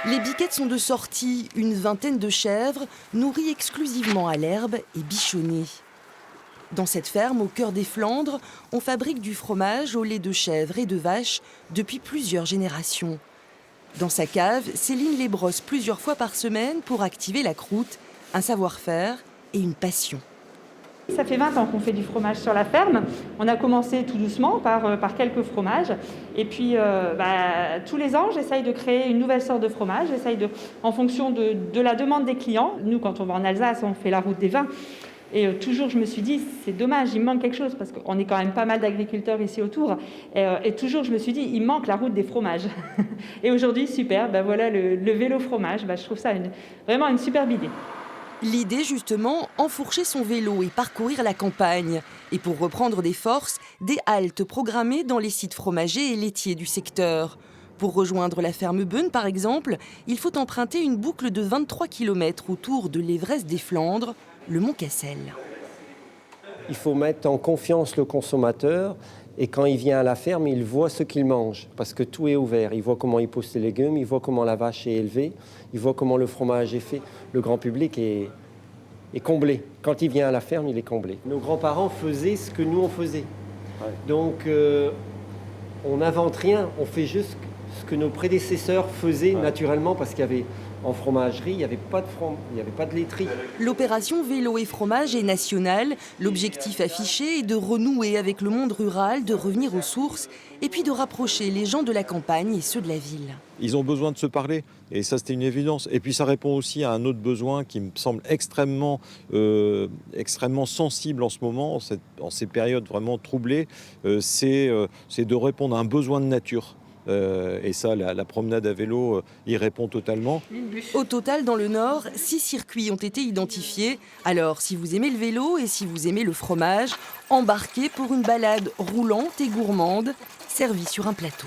Les biquettes sont de sortie, une vingtaine de chèvres, nourries exclusivement à l'herbe et bichonnées. Dans cette ferme, au cœur des Flandres, on fabrique du fromage au lait de chèvre et de vache depuis plusieurs générations. Dans sa cave, Céline les brosse plusieurs fois par semaine pour activer la croûte, un savoir-faire et une passion. Ça fait 20 ans qu'on fait du fromage sur la ferme. On a commencé tout doucement par quelques fromages. Et puis, tous les ans, j'essaye de créer une nouvelle sorte de fromage. En fonction de la demande des clients. Nous, quand on va en Alsace, on fait la route des vins. Et toujours, je me suis dit, c'est dommage, il manque quelque chose, parce qu'on est quand même pas mal d'agriculteurs ici autour. Et toujours, je me suis dit, il manque la route des fromages. Et aujourd'hui, super, voilà le vélo fromage. Je trouve ça vraiment une superbe idée. L'idée, justement, enfourcher son vélo et parcourir la campagne. Et pour reprendre des forces, des haltes programmées dans les sites fromagers et laitiers du secteur. Pour rejoindre la ferme Beun, par exemple, il faut emprunter une boucle de 23 km autour de l'Everest des Flandres, le Mont Cassel. Il faut mettre en confiance le consommateur et quand il vient à la ferme, il voit ce qu'il mange parce que tout est ouvert. Il voit comment il pousse les légumes, il voit comment la vache est élevée, il voit comment le fromage est fait. Le grand public est comblé. Quand il vient à la ferme, il est comblé. Nos grands-parents faisaient ce que nous on faisait. Donc on n'invente rien, on fait juste ce que nos prédécesseurs faisaient naturellement parce qu'il y avait en fromagerie, il n'y avait pas de laiterie. L'opération Vélo et Fromage est nationale. L'objectif affiché est de renouer avec le monde rural, de revenir aux sources et puis de rapprocher les gens de la campagne et ceux de la ville. Ils ont besoin de se parler et ça c'était une évidence. Et puis ça répond aussi à un autre besoin qui me semble extrêmement sensible en ce moment, en ces périodes vraiment troublées, c'est de répondre à un besoin de nature. Et ça, la promenade à vélo y répond totalement. Au total, dans le Nord, 6 circuits ont été identifiés. Alors, si vous aimez le vélo et si vous aimez le fromage, embarquez pour une balade roulante et gourmande, servie sur un plateau.